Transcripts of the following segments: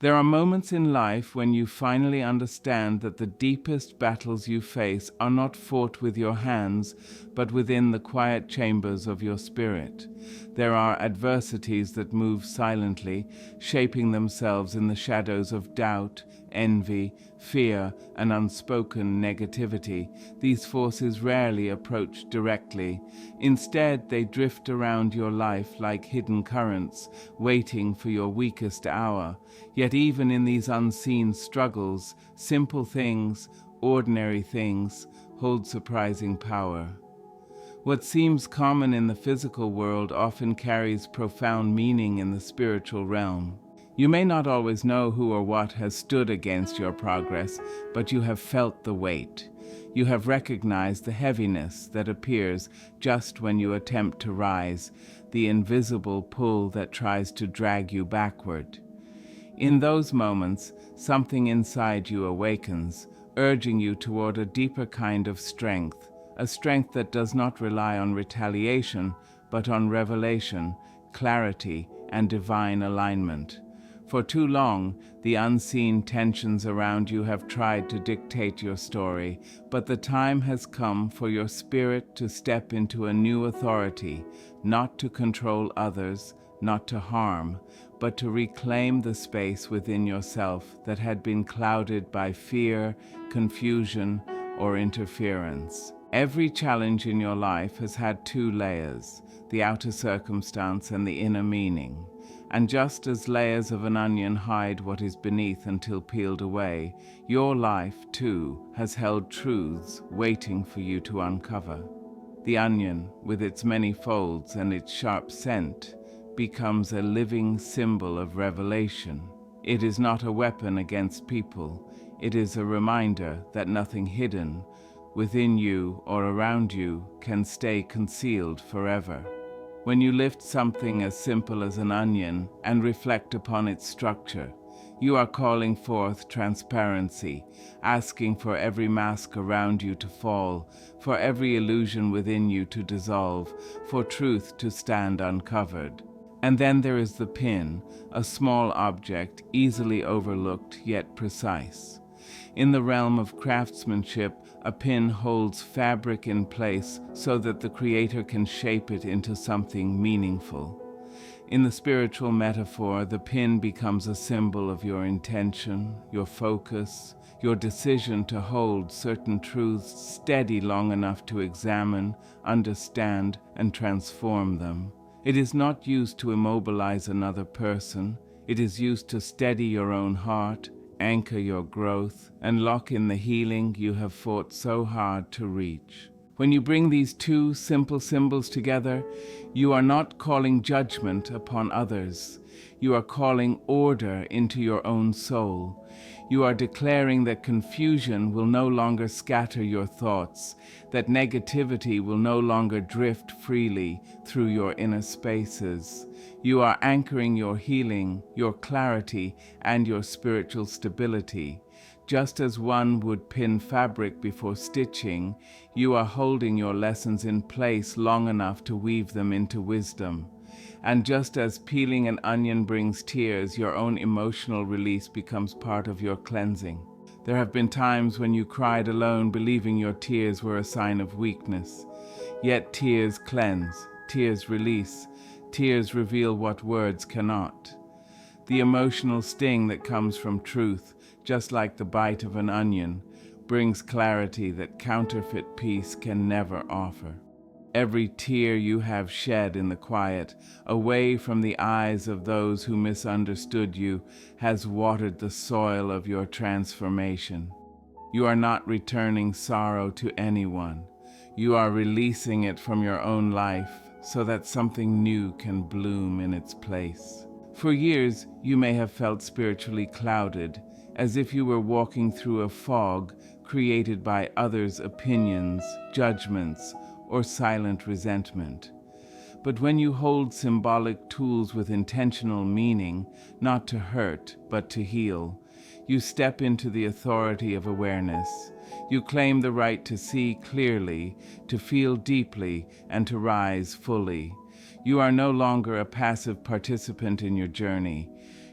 There are moments in life when you finally understand that the deepest battles you face are not fought with your hands, but within the quiet chambers of your spirit. There are adversities that move silently, shaping themselves in the shadows of doubt, envy, fear, and unspoken negativity. These forces rarely approach directly. Instead, they drift around your life like hidden currents, waiting for your weakest hour. Yet even in these unseen struggles, simple things, ordinary things, hold surprising power. What seems common in the physical world often carries profound meaning in the spiritual realm. You may not always know who or what has stood against your progress, but you have felt the weight. You have recognized the heaviness that appears just when you attempt to rise, the invisible pull that tries to drag you backward. In those moments, something inside you awakens, urging you toward a deeper kind of strength, a strength that does not rely on retaliation, but on revelation, clarity, and divine alignment. For too long, the unseen tensions around you have tried to dictate your story, but the time has come for your spirit to step into a new authority, not to control others, not to harm, but to reclaim the space within yourself that had been clouded by fear, confusion, or interference. Every challenge in your life has had two layers, the outer circumstance and the inner meaning. And just as layers of an onion hide what is beneath until peeled away, your life, too, has held truths waiting for you to uncover. The onion, with its many folds and its sharp scent, becomes a living symbol of revelation. It is not a weapon against people. It is a reminder that nothing hidden within you or around you can stay concealed forever. When you lift something as simple as an onion and reflect upon its structure, you are calling forth transparency, asking for every mask around you to fall, for every illusion within you to dissolve, for truth to stand uncovered. And then there is the pin, a small object, easily overlooked yet precise. In the realm of craftsmanship, a pin holds fabric in place so that the creator can shape it into something meaningful. In the spiritual metaphor, the pin becomes a symbol of your intention, your focus, your decision to hold certain truths steady long enough to examine, understand, and transform them. It is not used to immobilize another person. It is used to steady your own heart, anchor your growth, and lock in the healing you have fought so hard to reach. When you bring these two simple symbols together, you are not calling judgment upon others. You are calling order into your own soul. You are declaring that confusion will no longer scatter your thoughts, that negativity will no longer drift freely through your inner spaces. You are anchoring your healing, your clarity, and your spiritual stability. Just as one would pin fabric before stitching, you are holding your lessons in place long enough to weave them into wisdom. And just as peeling an onion brings tears, your own emotional release becomes part of your cleansing. There have been times when you cried alone, believing your tears were a sign of weakness. Yet tears cleanse, tears release, tears reveal what words cannot. The emotional sting that comes from truth, just like the bite of an onion, brings clarity that counterfeit peace can never offer. Every tear you have shed in the quiet, away from the eyes of those who misunderstood you, has watered the soil of your transformation. You are not returning sorrow to anyone. You are releasing it from your own life so that something new can bloom in its place. For years, you may have felt spiritually clouded, as if you were walking through a fog created by others' opinions, judgments, or silent resentment. But when you hold symbolic tools with intentional meaning, not to hurt, but to heal, you step into the authority of awareness. You claim the right to see clearly, to feel deeply, and to rise fully. You are no longer a passive participant in your journey.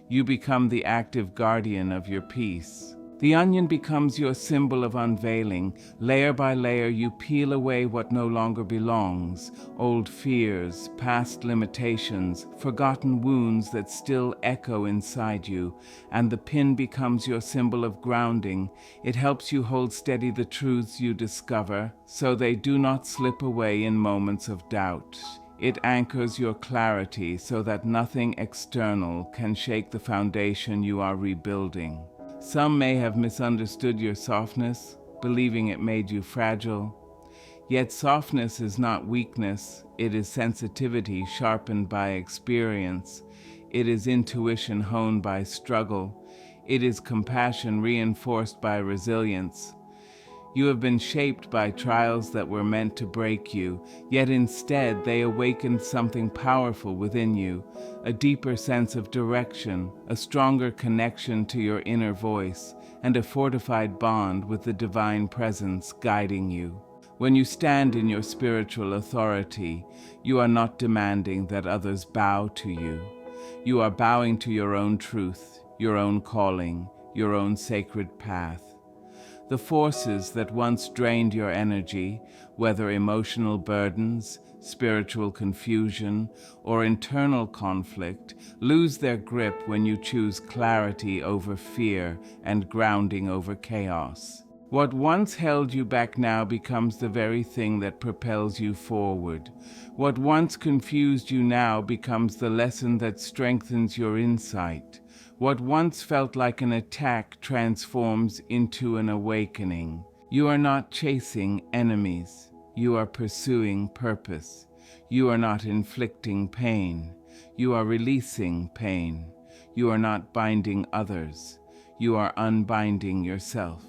You become the active guardian of your peace. The onion becomes your symbol of unveiling. Layer by layer, you peel away what no longer belongs, old fears, past limitations, forgotten wounds that still echo inside you, and the pin becomes your symbol of grounding. It helps you hold steady the truths you discover, so they do not slip away in moments of doubt. It anchors your clarity so that nothing external can shake the foundation you are rebuilding. Some may have misunderstood your softness, believing it made you fragile. Yet softness is not weakness, it is sensitivity sharpened by experience. It is intuition honed by struggle. It is compassion reinforced by resilience. You have been shaped by trials that were meant to break you, yet instead they awakened something powerful within you, a deeper sense of direction, a stronger connection to your inner voice, and a fortified bond with the divine presence guiding you. When you stand in your spiritual authority, you are not demanding that others bow to you. You are bowing to your own truth, your own calling, your own sacred path. The forces that once drained your energy, whether emotional burdens, spiritual confusion, or internal conflict, lose their grip when you choose clarity over fear and grounding over chaos. What once held you back now becomes the very thing that propels you forward. What once confused you now becomes the lesson that strengthens your insight. What once felt like an attack transforms into an awakening. You are not chasing enemies. You are pursuing purpose. You are not inflicting pain. You are releasing pain. You are not binding others. You are unbinding yourself.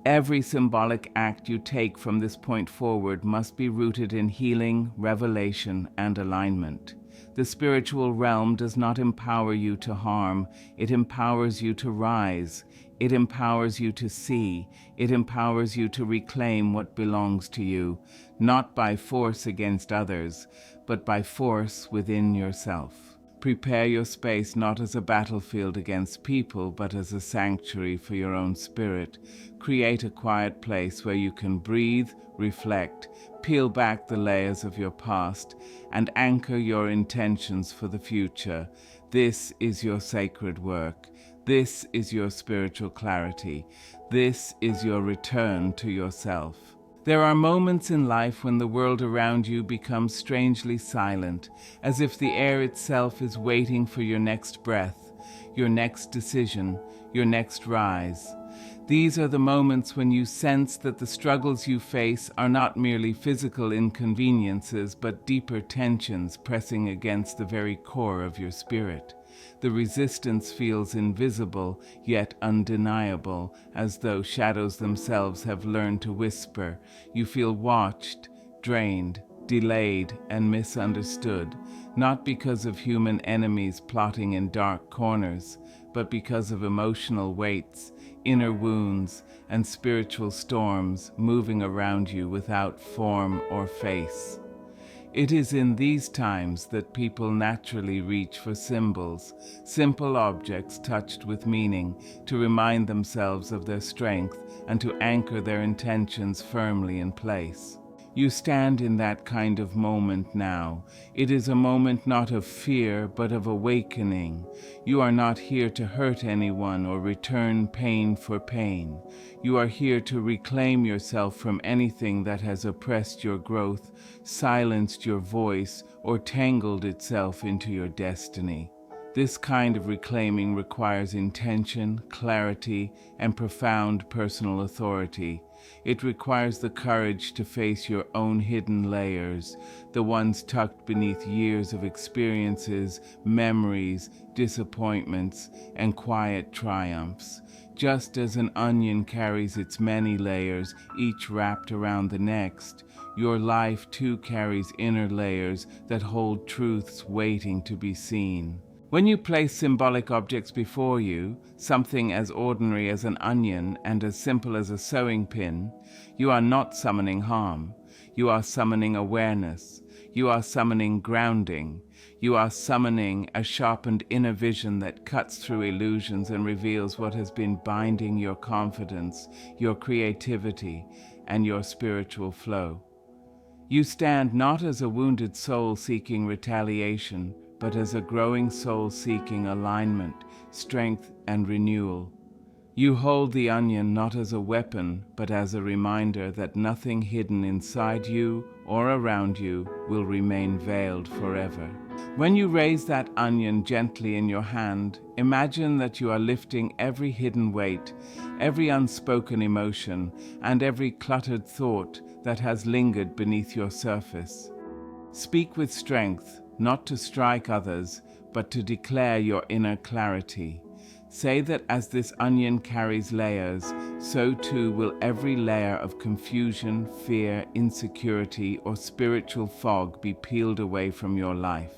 Every symbolic act you take from this point forward must be rooted in healing, revelation, and alignment. The spiritual realm does not empower you to harm. It empowers you to rise. It empowers you to see. It empowers you to reclaim what belongs to you, not by force against others, but by force within yourself. Prepare your space not as a battlefield against people, but as a sanctuary for your own spirit. Create a quiet place where you can breathe, reflect, peel back the layers of your past, and anchor your intentions for the future. This is your sacred work. This is your spiritual clarity. This is your return to yourself. There are moments in life when the world around you becomes strangely silent, as if the air itself is waiting for your next breath, your next decision, your next rise. These are the moments when you sense that the struggles you face are not merely physical inconveniences, but deeper tensions pressing against the very core of your spirit. The resistance feels invisible, yet undeniable, as though shadows themselves have learned to whisper. You feel watched, drained, delayed, and misunderstood, not because of human enemies plotting in dark corners, but because of emotional weights, inner wounds, and spiritual storms moving around you without form or face. It is in these times that people naturally reach for symbols, simple objects touched with meaning, to remind themselves of their strength and to anchor their intentions firmly in place. You stand in that kind of moment now. It is a moment not of fear, but of awakening. You are not here to hurt anyone or return pain for pain. You are here to reclaim yourself from anything that has oppressed your growth, silenced your voice, or tangled itself into your destiny. This kind of reclaiming requires intention, clarity, and profound personal authority. It requires the courage to face your own hidden layers, the ones tucked beneath years of experiences, memories, disappointments, and quiet triumphs. Just as an onion carries its many layers, each wrapped around the next, your life too carries inner layers that hold truths waiting to be seen. When you place symbolic objects before you, something as ordinary as an onion and as simple as a sewing pin, you are not summoning harm. You are summoning awareness. You are summoning grounding. You are summoning a sharpened inner vision that cuts through illusions and reveals what has been binding your confidence, your creativity, and your spiritual flow. You stand not as a wounded soul seeking retaliation, but as a growing soul seeking alignment, strength, and renewal. You hold the onion not as a weapon, but as a reminder that nothing hidden inside you or around you will remain veiled forever. When you raise that onion gently in your hand, imagine that you are lifting every hidden weight, every unspoken emotion, and every cluttered thought that has lingered beneath your surface. Speak with strength, not to strike others, but to declare your inner clarity. Say that as this onion carries layers, so too will every layer of confusion, fear, insecurity, or spiritual fog be peeled away from your life.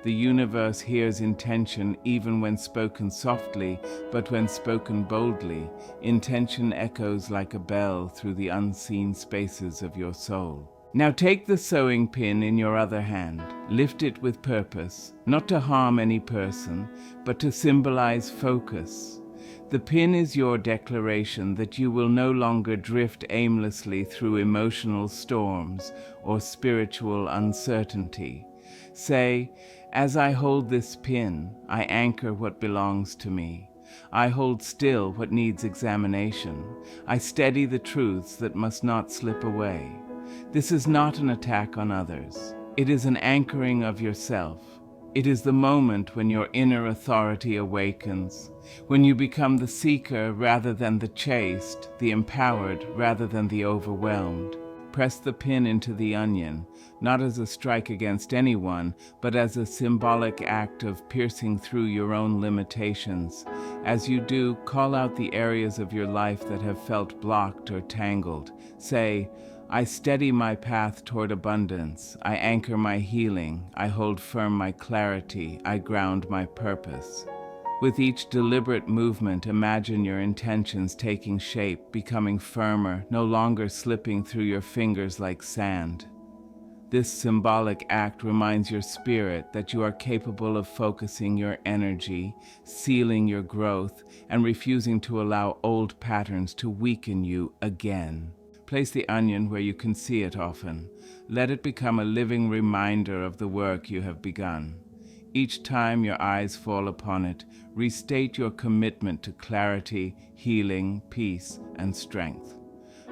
The universe hears intention even when spoken softly, but when spoken boldly, intention echoes like a bell through the unseen spaces of your soul. Now take the sewing pin in your other hand. Lift it with purpose, not to harm any person, but to symbolize focus. The pin is your declaration that you will no longer drift aimlessly through emotional storms or spiritual uncertainty. Say, as I hold this pin, I anchor what belongs to me. I hold still what needs examination. I steady the truths that must not slip away. This is not an attack on others. It is an anchoring of yourself. It is the moment when your inner authority awakens, when you become the seeker rather than the chased, the empowered rather than the overwhelmed. Press the pin into the onion, not as a strike against anyone, but as a symbolic act of piercing through your own limitations. As you do, call out the areas of your life that have felt blocked or tangled. Say, I steady my path toward abundance. I anchor my healing. I hold firm my clarity. I ground my purpose. With each deliberate movement, imagine your intentions taking shape, becoming firmer, no longer slipping through your fingers like sand. This symbolic act reminds your spirit that you are capable of focusing your energy, sealing your growth, and refusing to allow old patterns to weaken you again. Place the onion where you can see it often. Let it become a living reminder of the work you have begun. Each time your eyes fall upon it, restate your commitment to clarity, healing, peace, and strength.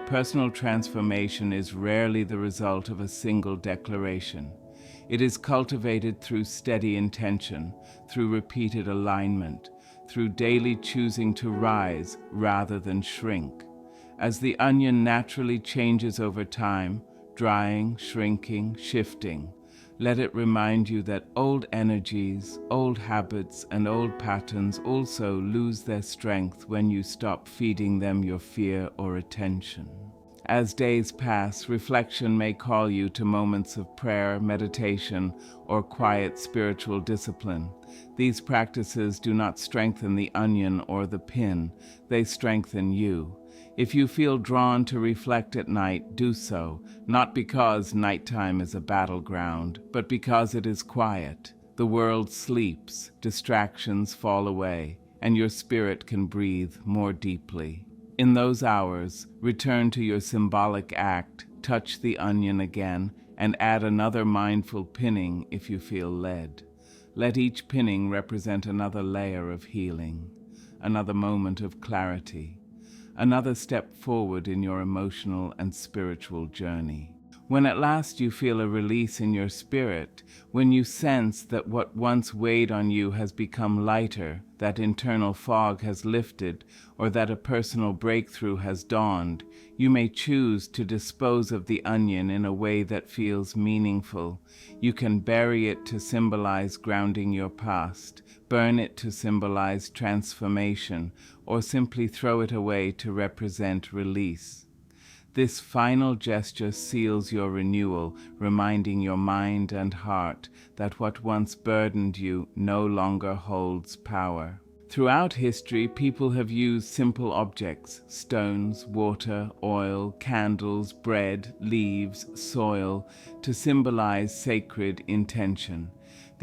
Personal transformation is rarely the result of a single declaration. It is cultivated through steady intention, through repeated alignment, through daily choosing to rise rather than shrink. As the onion naturally changes over time, drying, shrinking, shifting, let it remind you that old energies, old habits, and old patterns also lose their strength when you stop feeding them your fear or attention. As days pass, reflection may call you to moments of prayer, meditation, or quiet spiritual discipline. These practices do not strengthen the onion or the pin, they strengthen you. If you feel drawn to reflect at night, do so, not because nighttime is a battleground, but because it is quiet. The world sleeps, distractions fall away, and your spirit can breathe more deeply. In those hours, return to your symbolic act, touch the onion again, and add another mindful pinning if you feel led. Let each pinning represent another layer of healing, another moment of clarity, another step forward in your emotional and spiritual journey. When at last you feel a release in your spirit, when you sense that what once weighed on you has become lighter, that internal fog has lifted, or that a personal breakthrough has dawned, you may choose to dispose of the onion in a way that feels meaningful. You can bury it to symbolize grounding your past, burn it to symbolize transformation, or simply throw it away to represent release. This final gesture seals your renewal, reminding your mind and heart that what once burdened you no longer holds power. Throughout history, people have used simple objects, stones, water, oil, candles, bread, leaves, soil, to symbolize sacred intention.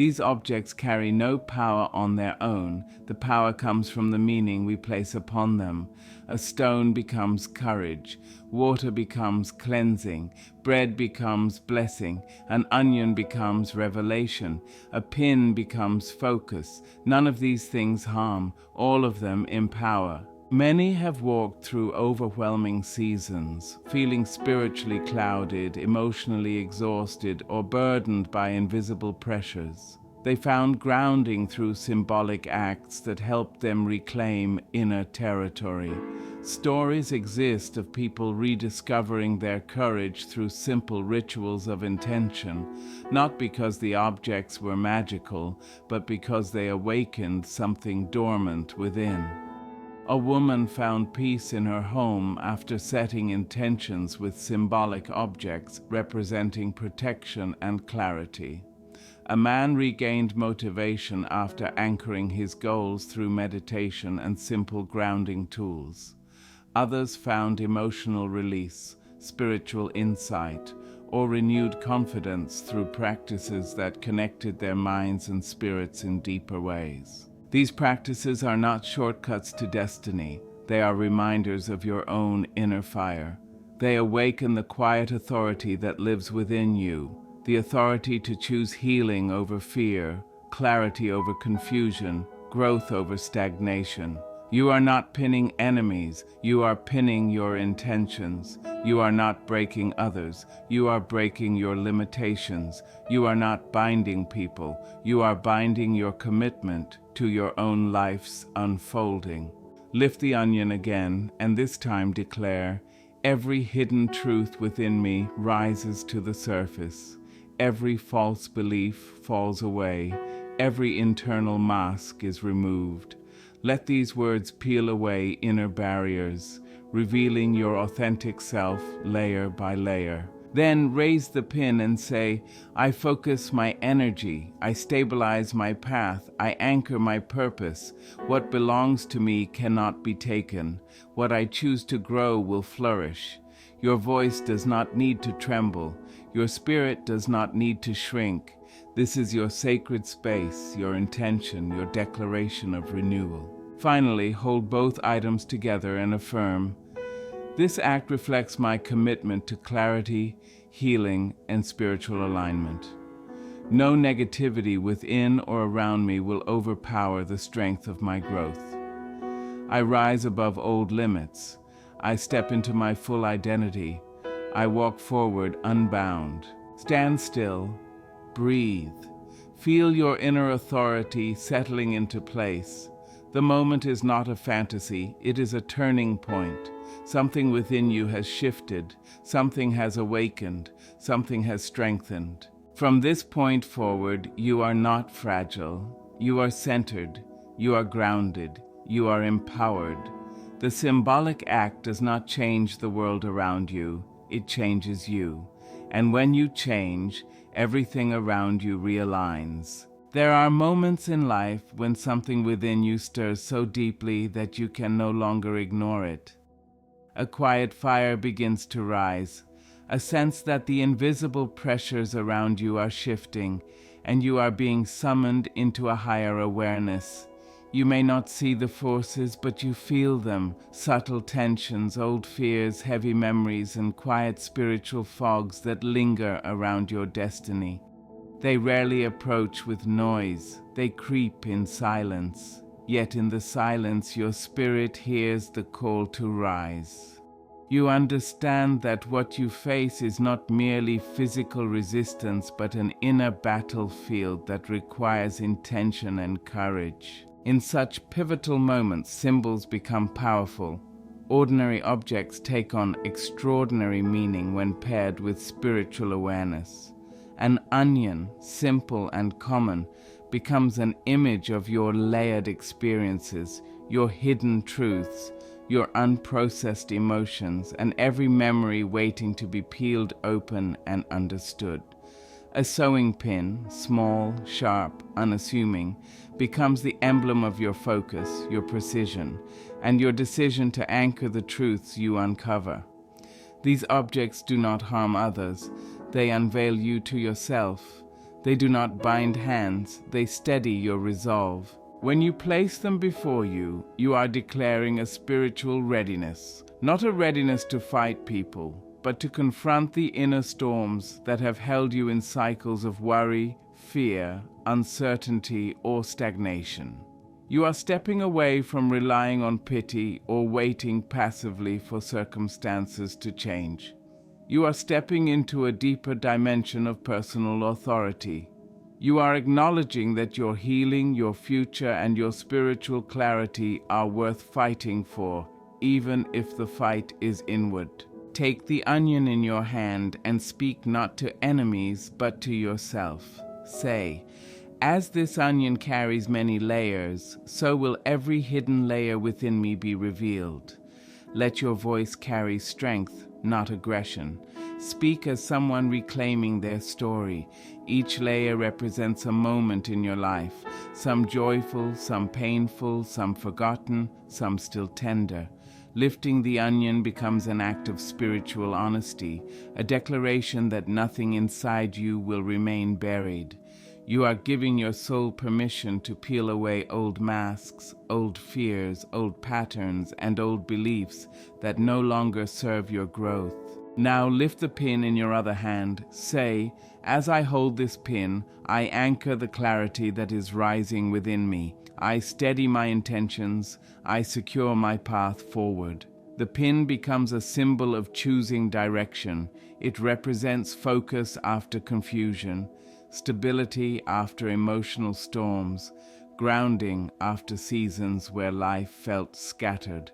These objects carry no power on their own. The power comes from the meaning we place upon them. A stone becomes courage, water becomes cleansing, bread becomes blessing, an onion becomes revelation, a pin becomes focus. None of these things harm, all of them empower. Many have walked through overwhelming seasons, feeling spiritually clouded, emotionally exhausted, or burdened by invisible pressures. They found grounding through symbolic acts that helped them reclaim inner territory. Stories exist of people rediscovering their courage through simple rituals of intention, not because the objects were magical, but because they awakened something dormant within. A woman found peace in her home after setting intentions with symbolic objects representing protection and clarity. A man regained motivation after anchoring his goals through meditation and simple grounding tools. Others found emotional release, spiritual insight, or renewed confidence through practices that connected their minds and spirits in deeper ways. These practices are not shortcuts to destiny. They are reminders of your own inner fire. They awaken the quiet authority that lives within you, the authority to choose healing over fear, clarity over confusion, growth over stagnation. You are not pinning enemies, you are pinning your intentions. You are not breaking others, you are breaking your limitations. You are not binding people, you are binding your commitment to your own life's unfolding. Lift the onion again, and this time declare, every hidden truth within me rises to the surface. Every false belief falls away. Every internal mask is removed. Let these words peel away inner barriers, revealing your authentic self layer by layer. Then raise the pin and say, I focus my energy, I stabilize my path, I anchor my purpose. What belongs to me cannot be taken. What I choose to grow will flourish. Your voice does not need to tremble. Your spirit does not need to shrink. This is your sacred space, your intention, your declaration of renewal. Finally, hold both items together and affirm, this act reflects my commitment to clarity, healing, and spiritual alignment. No negativity within or around me will overpower the strength of my growth. I rise above old limits. I step into my full identity. I walk forward unbound. Stand still. Breathe. Feel your inner authority settling into place. The moment is not a fantasy, it is a turning point. Something within you has shifted, something has awakened, something has strengthened. From this point forward, you are not fragile. You are centered, you are grounded, you are empowered. The symbolic act does not change the world around you, it changes you. And when you change, everything around you realigns. There are moments in life when something within you stirs so deeply that you can no longer ignore it. A quiet fire begins to rise, a sense that the invisible pressures around you are shifting, and you are being summoned into a higher awareness. You may not see the forces, but you feel them, subtle tensions, old fears, heavy memories, and quiet spiritual fogs that linger around your destiny. They rarely approach with noise, they creep in silence. Yet in the silence your spirit hears the call to rise. You understand that what you face is not merely physical resistance, but an inner battlefield that requires intention and courage. In such pivotal moments, symbols become powerful. Ordinary objects take on extraordinary meaning when paired with spiritual awareness. An onion, simple and common, becomes an image of your layered experiences, your hidden truths, your unprocessed emotions, and every memory waiting to be peeled open and understood. A sewing pin, small, sharp, unassuming, becomes the emblem of your focus, your precision, and your decision to anchor the truths you uncover. These objects do not harm others, they unveil you to yourself. They do not bind hands, they steady your resolve. When you place them before you, you are declaring a spiritual readiness, not a readiness to fight people, but to confront the inner storms that have held you in cycles of worry, fear, uncertainty, or stagnation. You are stepping away from relying on pity or waiting passively for circumstances to change. You are stepping into a deeper dimension of personal authority. You are acknowledging that your healing, your future, and your spiritual clarity are worth fighting for, even if the fight is inward. Take the onion in your hand and speak not to enemies, but to yourself. Say, "As this onion carries many layers, so will every hidden layer within me be revealed." Let your voice carry strength, not aggression. Speak as someone reclaiming their story. Each layer represents a moment in your life, some joyful, some painful, some forgotten, some still tender. Lifting the onion becomes an act of spiritual honesty, a declaration that nothing inside you will remain buried. You are giving your soul permission to peel away old masks, old fears, old patterns, and old beliefs that no longer serve your growth. Now lift the pin in your other hand. Say, "As I hold this pin, I anchor the clarity that is rising within me. I steady my intentions, I secure my path forward." The pin becomes a symbol of choosing direction. It represents focus after confusion, stability after emotional storms, grounding after seasons where life felt scattered.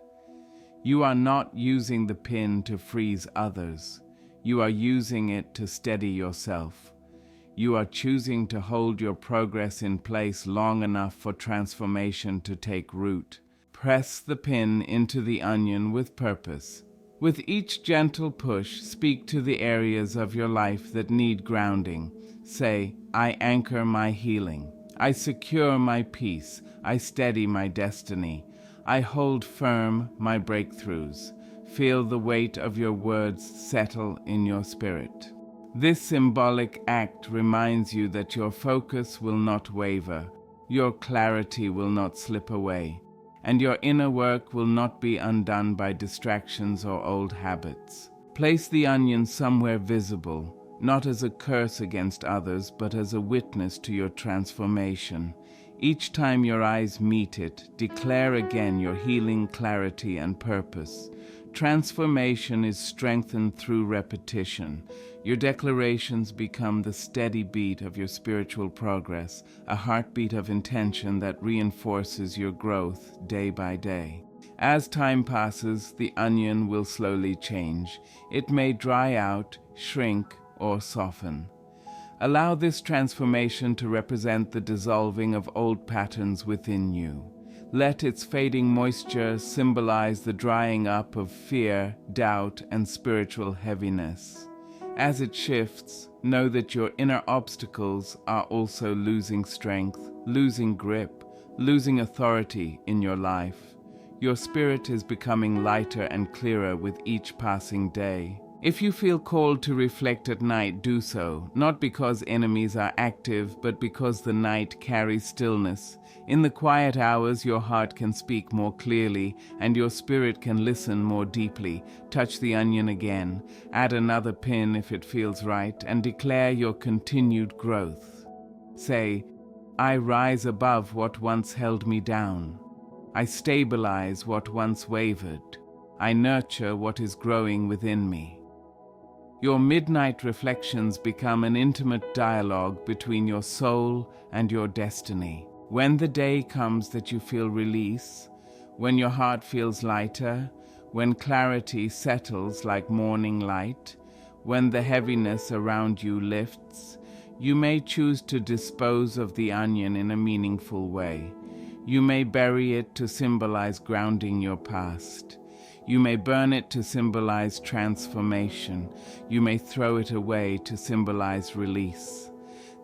You are not using the pin to freeze others. You are using it to steady yourself. You are choosing to hold your progress in place long enough for transformation to take root. Press the pin into the onion with purpose. With each gentle push, speak to the areas of your life that need grounding. Say, "I anchor my healing. I secure my peace. I steady my destiny. I hold firm my breakthroughs." Feel the weight of your words settle in your spirit. This symbolic act reminds you that your focus will not waver, your clarity will not slip away, and your inner work will not be undone by distractions or old habits. Place the onion somewhere visible, not as a curse against others, but as a witness to your transformation. Each time your eyes meet it, declare again your healing clarity and purpose. Transformation is strengthened through repetition. Your declarations become the steady beat of your spiritual progress, a heartbeat of intention that reinforces your growth day by day. As time passes, the onion will slowly change. It may dry out, shrink, or soften. Allow this transformation to represent the dissolving of old patterns within you. Let its fading moisture symbolize the drying up of fear, doubt, and spiritual heaviness. As it shifts, know that your inner obstacles are also losing strength, losing grip, losing authority in your life. Your spirit is becoming lighter and clearer with each passing day. If you feel called to reflect at night, do so, not because enemies are active, but because the night carries stillness. In the quiet hours, your heart can speak more clearly, and your spirit can listen more deeply. Touch the onion again, add another pin if it feels right, and declare your continued growth. Say, "I rise above what once held me down. I stabilize what once wavered. I nurture what is growing within me." Your midnight reflections become an intimate dialogue between your soul and your destiny. When the day comes that you feel release, when your heart feels lighter, when clarity settles like morning light, when the heaviness around you lifts, you may choose to dispose of the onion in a meaningful way. You may bury it to symbolize grounding your past. You may burn it to symbolize transformation. You may throw it away to symbolize release.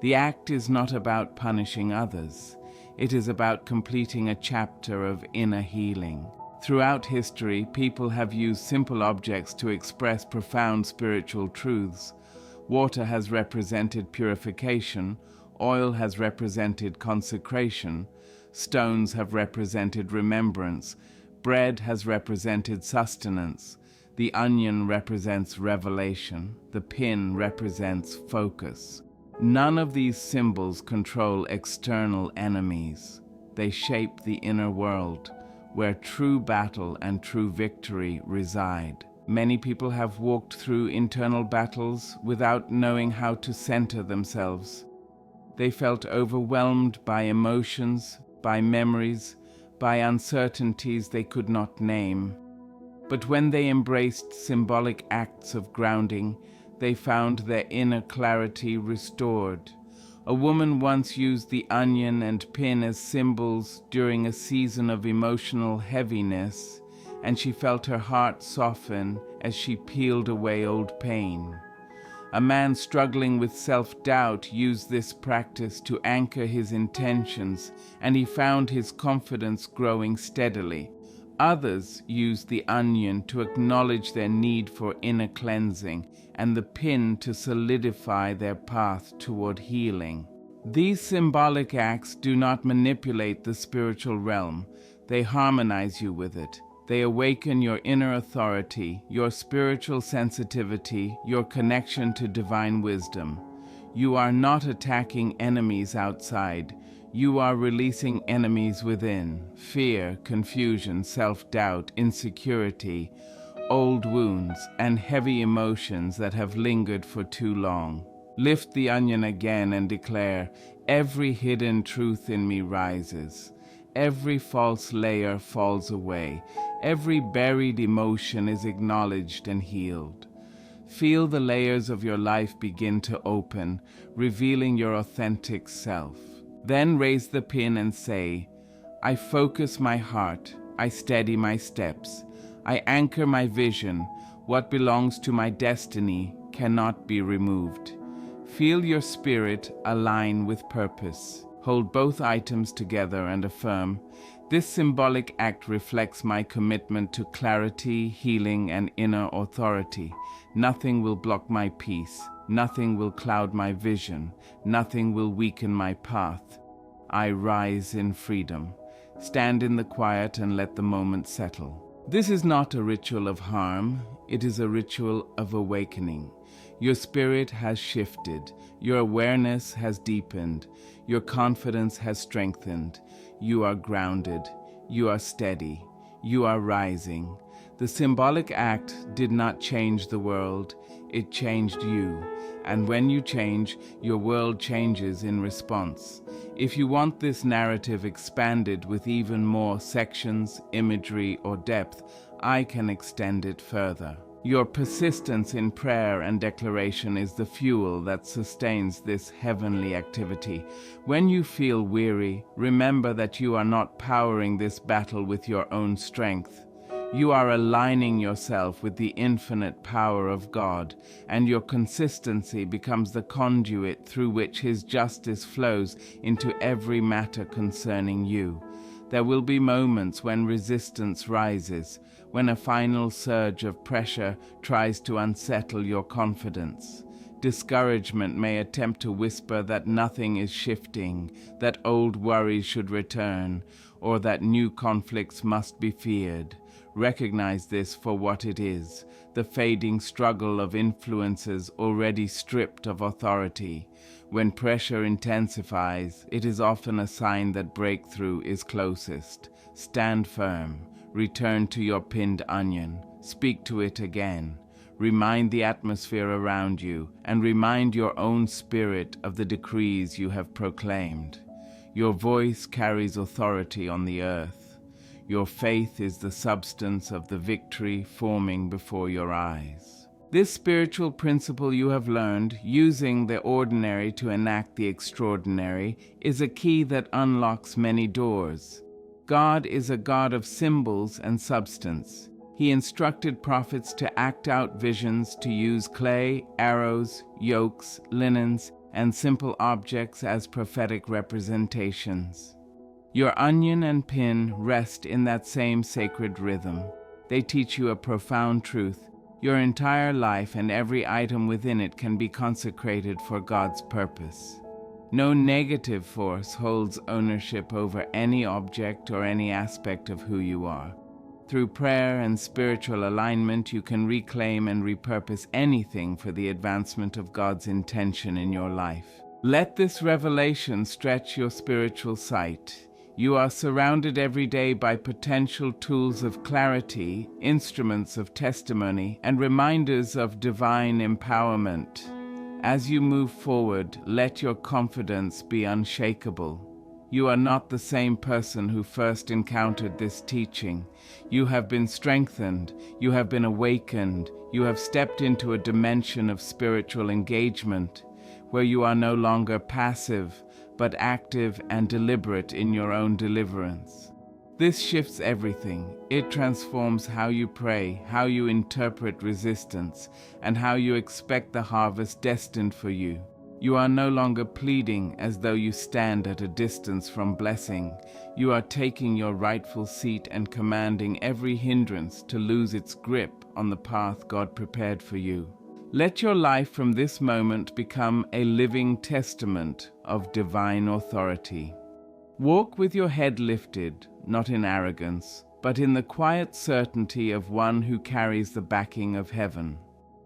The act is not about punishing others. It is about completing a chapter of inner healing. Throughout history, people have used simple objects to express profound spiritual truths. Water has represented purification, oil has represented consecration, stones have represented remembrance, bread has represented sustenance, the onion represents revelation, the pin represents focus. None of these symbols control external enemies. They shape the inner world, where true battle and true victory reside. Many people have walked through internal battles without knowing how to center themselves. They felt overwhelmed by emotions, by memories, by uncertainties they could not name. But when they embraced symbolic acts of grounding, they found their inner clarity restored. A woman once used the onion and pin as symbols during a season of emotional heaviness, and she felt her heart soften as she peeled away old pain. A man struggling with self-doubt used this practice to anchor his intentions, and he found his confidence growing steadily. Others used the onion to acknowledge their need for inner cleansing, and the pin to solidify their path toward healing. These symbolic acts do not manipulate the spiritual realm. They harmonize you with it. They awaken your inner authority, your spiritual sensitivity, your connection to divine wisdom. You are not attacking enemies outside. You are releasing enemies within: fear, confusion, self-doubt, insecurity, old wounds, and heavy emotions that have lingered for too long. Lift the onion again and declare, "Every hidden truth in me rises. Every false layer falls away. Every buried emotion is acknowledged and healed." Feel the layers of your life begin to open, revealing your authentic self. Then raise the pin and say, "I focus my heart. I steady my steps. I anchor my vision. What belongs to my destiny cannot be removed." Feel your spirit align with purpose. Hold both items together and affirm, "This symbolic act reflects my commitment to clarity, healing, and inner authority. Nothing will block my peace. Nothing will cloud my vision. Nothing will weaken my path. I rise in freedom." Stand in the quiet and let the moment settle. This is not a ritual of harm. It is a ritual of awakening. Your spirit has shifted. Your awareness has deepened. Your confidence has strengthened. You are grounded. You are steady. You are rising. The symbolic act did not change the world. It changed you. And when you change, your world changes in response. If you want this narrative expanded with even more sections, imagery, or depth, I can extend it further. Your persistence in prayer and declaration is the fuel that sustains this heavenly activity. When you feel weary, remember that you are not powering this battle with your own strength. You are aligning yourself with the infinite power of God, and your consistency becomes the conduit through which His justice flows into every matter concerning you. There will be moments when resistance rises, when a final surge of pressure tries to unsettle your confidence. Discouragement may attempt to whisper that nothing is shifting, that old worries should return, or that new conflicts must be feared. Recognize this for what it is, the fading struggle of influences already stripped of authority. When pressure intensifies, it is often a sign that breakthrough is closest. Stand firm. Return to your pinned onion. Speak to it again. Remind the atmosphere around you, and remind your own spirit of the decrees you have proclaimed. Your voice carries authority on the earth. Your faith is the substance of the victory forming before your eyes. This spiritual principle you have learned, using the ordinary to enact the extraordinary, is a key that unlocks many doors. God is a God of symbols and substance. He He instructed prophets to act out visions, to use clay, arrows, yokes, linens, and simple objects as prophetic representations. Your onion and pin rest in that same sacred rhythm. They teach you a profound truth. Your entire life and every item within it can be consecrated for God's purpose. No negative force holds ownership over any object or any aspect of who you are. Through prayer and spiritual alignment, you can reclaim and repurpose anything for the advancement of God's intention in your life. Let this revelation stretch your spiritual sight. You are surrounded every day by potential tools of clarity, instruments of testimony, and reminders of divine empowerment. As you move forward, let your confidence be unshakable. You are not the same person who first encountered this teaching. You have been strengthened, you have been awakened, you have stepped into a dimension of spiritual engagement, where you are no longer passive, but active and deliberate in your own deliverance. This shifts everything. It transforms how you pray, how you interpret resistance, and how you expect the harvest destined for you. You are no longer pleading as though you stand at a distance from blessing. You are taking your rightful seat and commanding every hindrance to lose its grip on the path God prepared for you. Let your life from this moment become a living testament of divine authority. Walk with your head lifted, not in arrogance, but in the quiet certainty of one who carries the backing of heaven.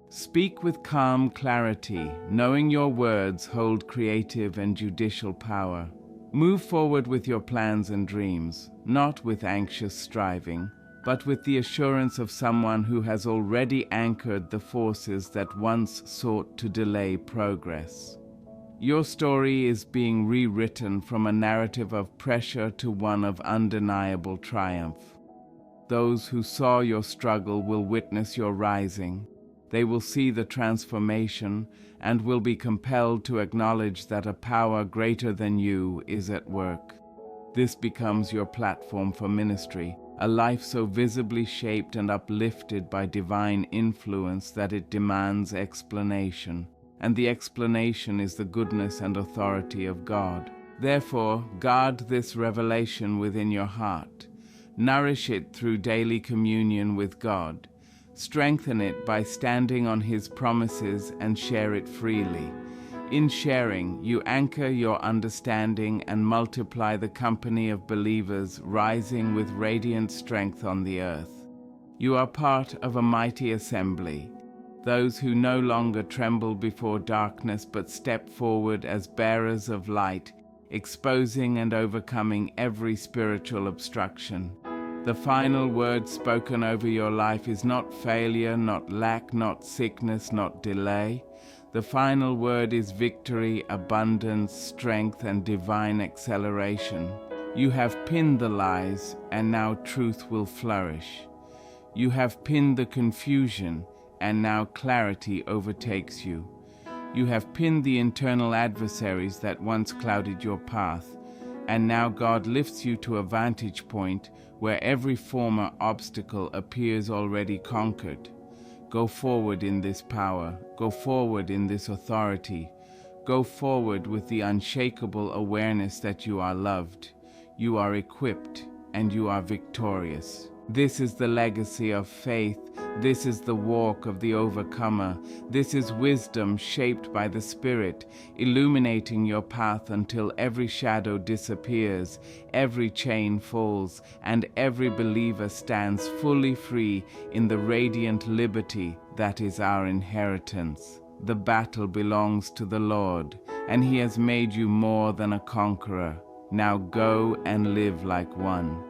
Speak with calm clarity, knowing your words hold creative and judicial power. Move forward with your plans and dreams, not with anxious striving, but with the assurance of someone who has already anchored the forces that once sought to delay progress. Your story is being rewritten from a narrative of pressure to one of undeniable triumph. Those who saw your struggle will witness your rising. They will see the transformation and will be compelled to acknowledge that a power greater than you is at work. This becomes your platform for ministry, a life so visibly shaped and uplifted by divine influence that it demands explanation. And the explanation is the goodness and authority of God. Therefore, guard this revelation within your heart. Nourish it through daily communion with God. Strengthen it by standing on His promises and share it freely. In sharing, you anchor your understanding and multiply the company of believers rising with radiant strength on the earth. You are part of a mighty assembly, those who no longer tremble before darkness but step forward as bearers of light, exposing and overcoming every spiritual obstruction. The final word spoken over your life is not failure, not lack, not sickness, not delay. The final word is victory, abundance, strength, and divine acceleration. You have pinned the lies, and now truth will flourish. You have pinned the confusion, and now clarity overtakes you. You have pinned the internal adversaries that once clouded your path, and now God lifts you to a vantage point where every former obstacle appears already conquered. Go forward in this power. Go forward in this authority. Go forward with the unshakable awareness that you are loved, you are equipped, and you are victorious. This is the legacy of faith. This is the walk of the overcomer. This is wisdom shaped by the Spirit, illuminating your path until every shadow disappears, every chain falls, and every believer stands fully free in the radiant liberty that is our inheritance. The battle belongs to the Lord, and He has made you more than a conqueror. Now go and live like one.